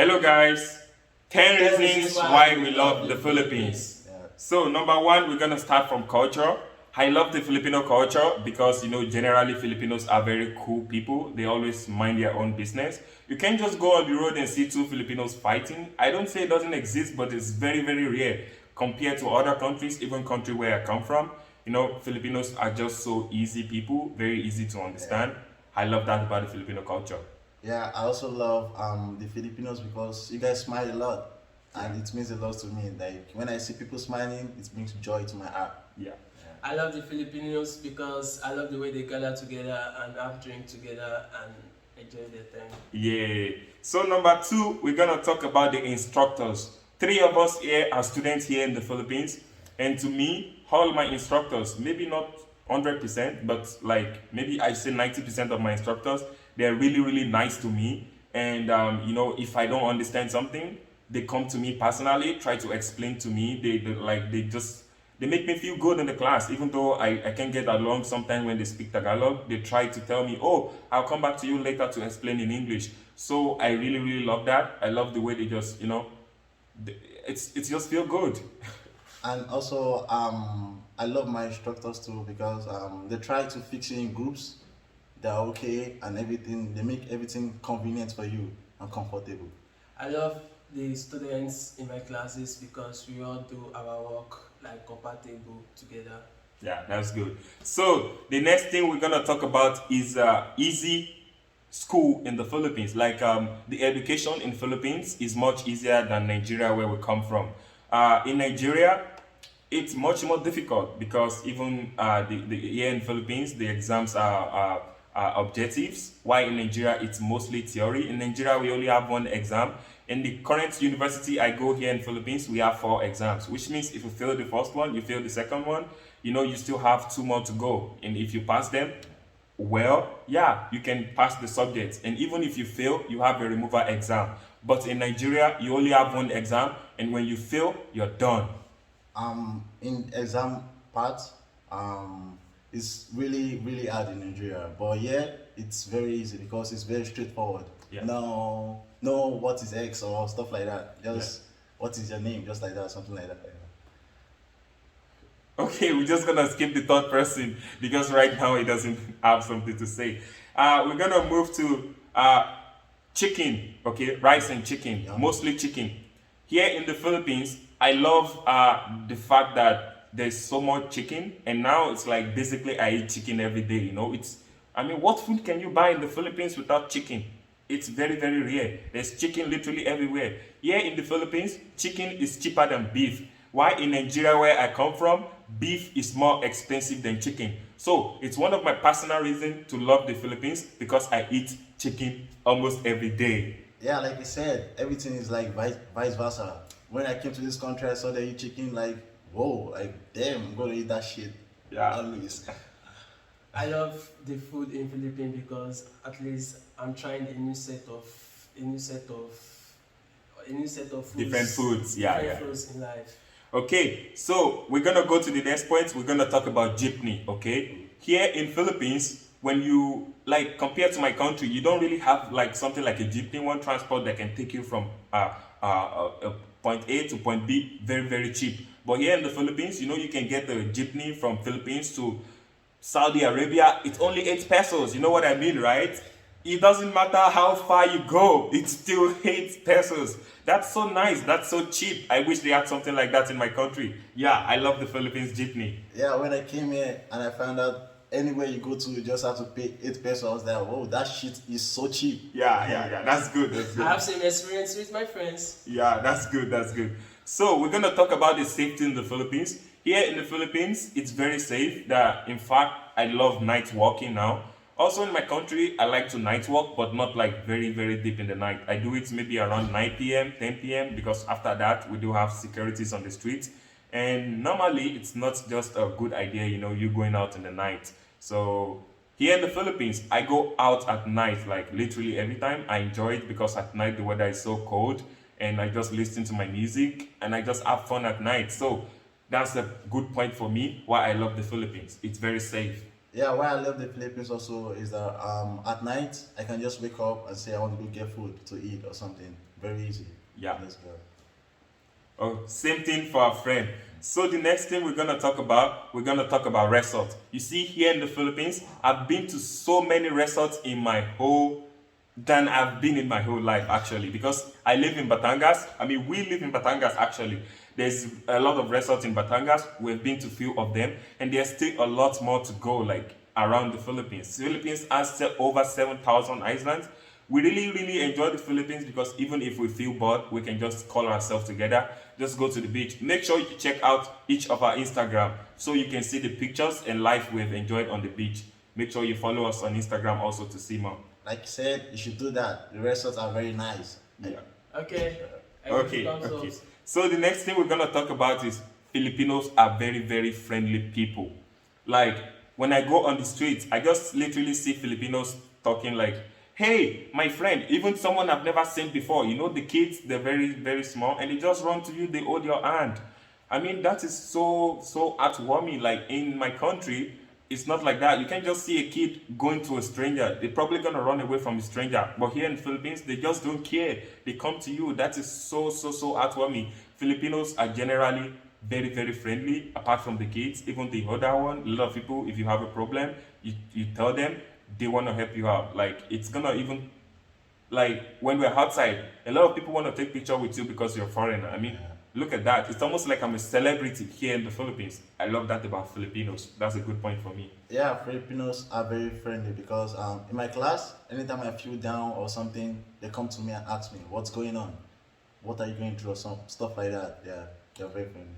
Hello guys, 10 reasons why we love the Philippines. So number one, we're gonna start from culture. I love the Filipino culture because generally Filipinos are very cool people. They always mind their own business. You can't just go on the road and see two Filipinos fighting. I don't say it doesn't exist, but it's very, very rare compared to other countries, even country where I come from. Filipinos are just so easy people, very easy to understand. I love that about the Filipino culture. Yeah, I also love the Filipinos because you guys smile a lot, and it means a lot to me. Like when I see people smiling, it brings joy to my heart. Yeah. I love the Filipinos because I love the way they gather together and have drink together and enjoy their time. Yeah. So number two, we're gonna talk about the instructors. Three of us here are students here in the Philippines, and to me, all my instructors, maybe not 100%, but like maybe I say 90% of my instructors, they're really, really nice to me. And if I don't understand something, they come to me personally, try to explain to me. They make me feel good in the class, even though I can get along sometimes when they speak Tagalog. They try to tell me, oh, I'll come back to you later to explain in English. So I really, really love that. I love the way they just, it's just feel good. And also, I love my instructors too because they try to fix you in groups. They're okay and everything. They make everything convenient for you and comfortable. I love the students in my classes because we all do our work like compatible together. Yeah, that's good. So the next thing we're gonna talk about is easy school in the Philippines. Like the education in Philippines is much easier than Nigeria, where we come from. In Nigeria, it's much more difficult because even the here in Philippines, the exams are objectives. Why in Nigeria it's mostly theory. In Nigeria, we only have one exam. In the current university I go here in Philippines, we have four exams, which means if you fail the first one, you fail the second one, you still have two more to go. And if you pass them, well, yeah, you can pass the subjects. And even if you fail, you have a removal exam. But in Nigeria, you only have one exam, and when you fail, you're done. In exam part, it's really really hard in Nigeria, but yeah, it's very easy because it's very straightforward. Yeah. No, what is X or stuff like that. Just what is your name, just like that, something like that. Okay, we're just gonna skip the third person because right now he doesn't have something to say. We're gonna move to chicken, okay, rice and chicken, Yeah. mostly chicken. Here in the Philippines, I love the fact that there's so much chicken, and now it's like basically I eat chicken every day. What food can you buy in the Philippines without chicken? It's very, very rare. There's chicken literally everywhere. Here in the Philippines, chicken is cheaper than beef. Why in Nigeria, where I come from, beef is more expensive than chicken. So it's one of my personal reasons to love the Philippines because I eat chicken almost every day. Yeah, like I said, everything is like vice versa. When I came to this country, I saw they eat chicken. Like, whoa, like damn, I'm gonna eat that shit. Yeah. Always. I love the food in Philippines because at least I'm trying a new set of foods, Different foods, yeah, different yeah. foods in life. Okay, so we're gonna go to the next point. We're gonna talk about jeepney. Okay, here in Philippines, when you like compared to my country, you don't really have like something like a jeepney, one transport that can take you from point A to point B very, very cheap. But here in the Philippines, you can get the jeepney from Philippines to Saudi Arabia. It's only 8 pesos. You know what I mean, right? It doesn't matter how far you go, it's still 8 pesos. That's so nice. That's so cheap. I wish they had something like that in my country. Yeah, I love the Philippines jeepney. Yeah, when I came here and I found out anywhere you go to, you just have to pay 8 pesos. I was like, whoa, that shit is so cheap. Yeah. That's good. That's good. I have same experience with my friends. Yeah, that's good. That's good. So we're gonna talk about the safety in the Philippines. Here in the Philippines, it's very safe. That in fact, I love night walking now. Also in my country, I like to night walk, but not like very, very deep in the night. I do it maybe around 9 p.m., 10 p.m. because after that, we do have securities on the streets. And normally, it's not just a good idea, you going out in the night. So here in the Philippines, I go out at night, like literally every time. I enjoy it because at night the weather is so cold and I just listen to my music and I just have fun at night. So that's a good point for me why I love the Philippines. It's very safe. Yeah, why I love the Philippines also is that at night I can just wake up and say I want to go get food to eat or something. Very easy. Yeah. Let's go. Oh, same thing for our friend. So the next thing we're gonna talk about resorts. You see, here in the Philippines, I've been to so many resorts than I've been in my whole life actually, because I live in Batangas. I mean, we live in Batangas actually. There's a lot of resorts in Batangas. We've been to few of them, and there's still a lot more to go, like around the Philippines. Philippines has over 7,000 islands. We really, really enjoy the Philippines because even if we feel bored, we can just call ourselves together, just go to the beach. Make sure you check out each of our Instagram so you can see the pictures and life we've enjoyed on the beach. Make sure you follow us on Instagram also to see more. Like you said, you should do that. The resorts are very nice. Yeah. Okay. Okay. So the next thing we're gonna talk about is Filipinos are very, very friendly people. Like when I go on the streets, I just literally see Filipinos talking like, "Hey, my friend," even someone I've never seen before. You know, the kids, they're very, very small, and they just run to you, they hold your hand. I mean, that is so heartwarming. Like in my country, it's not like that. You can't just see a kid going to a stranger. They're probably gonna run away from a stranger. But here in the Philippines, they just don't care. They come to you. That is so heartwarming. Filipinos are generally very, very friendly, apart from the kids. Even the other one, a lot of people, if you have a problem, you tell them, they want to help you out. Like it's gonna even, like when we're outside, a lot of people want to take picture with you because you're a foreigner. I mean, look at that. It's almost like I'm a celebrity here in the Philippines. I love that about Filipinos. That's a good point for me. Yeah, Filipinos are very friendly because in my class, anytime I feel down or something, they come to me and ask me, "What's going on? What are you going through?" or some stuff like that. Yeah, they're very friendly.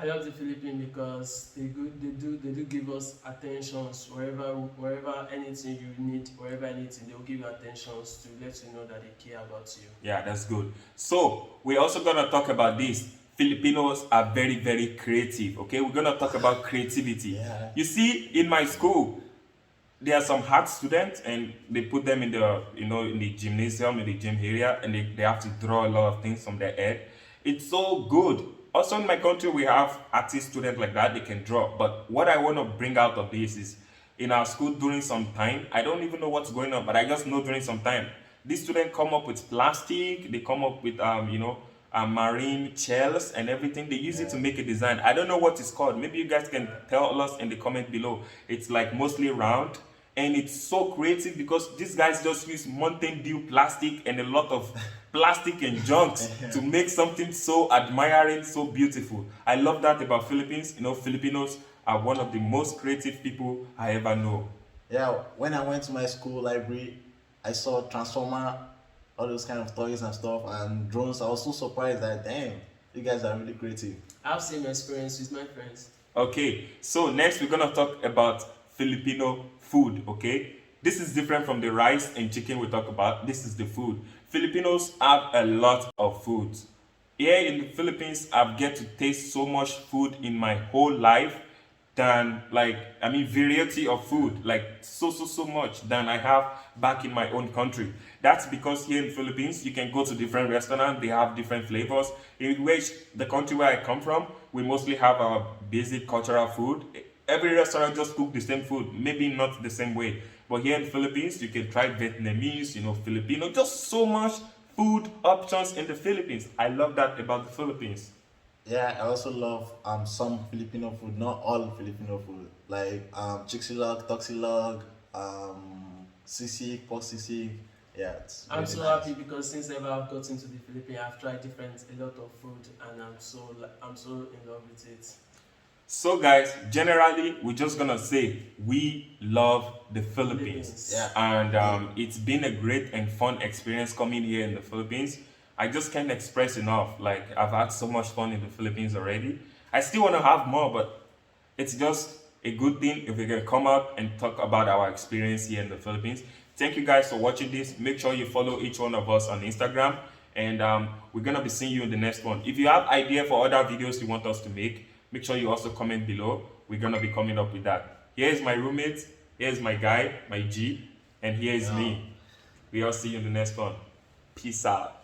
I love the Philippines because they do give us attentions wherever anything you need, wherever anything, they'll give you attentions to let you know that they care about you. Yeah, that's good. So we're also gonna talk about this. Filipinos are very, very creative. Okay, we're gonna talk about creativity. Yeah. You see, in my school, there are some art students, and they put them in the in the gymnasium, in the gym area, and they have to draw a lot of things from their head. It's so good. Also in my country, we have artist students like that. They can draw. But what I want to bring out of this is, in our school during some time, I don't even know what's going on, but I just know during some time, these students come up with plastic. They come up with marine shells and everything. They use it to make a design. I don't know what it's called. Maybe you guys can tell us in the comment below. It's like mostly round, and it's so creative because these guys just use Mountain Dew plastic and a lot of plastic and junks to make something so admiring, so beautiful. I love that about Philippines. You know, Filipinos are one of the most creative people I ever know. Yeah, when I went to my school library, I saw Transformer, all those kind of toys and stuff, and drones. I was so surprised that, damn, you guys are really creative. I've same experience with my friends. Okay, so next we're gonna talk about Filipino food. Okay, this is different from the rice and chicken we talk about. This is the food. Filipinos have a lot of food. Here in the Philippines, I've get to taste so much food in my whole life than variety of food, like so much than I have back in my own country. That's because here in the Philippines, you can go to different restaurants, they have different flavors. In which the country where I come from, we mostly have our basic cultural food. Every restaurant just cook the same food, maybe not the same way. But here in the Philippines, you can try Vietnamese, Filipino, just so much food options in the Philippines. I love that about the Philippines. Yeah, I also love some Filipino food, not all Filipino food, like chicxilog, toxilog, sisig, pork sisig. Yeah, I'm really so nice. happy because since ever I've gotten to the Philippines, I've tried a lot of food, and I'm so in love with it. So guys, generally, we're just gonna say we love the Philippines. Yeah. And it's been a great and fun experience coming here in the Philippines. I just can't express enough. Like, I've had so much fun in the Philippines already. I still want to have more, but it's just a good thing if we can come out and talk about our experience here in the Philippines. Thank you guys for watching this. Make sure you follow each one of us on Instagram, and we're gonna be seeing you in the next one. If you have idea for other videos you want us to make sure you also comment below. We're gonna be coming up with that. Here's my roommate, here's my guy, my G, and here's me. We all see you in the next one. Peace out.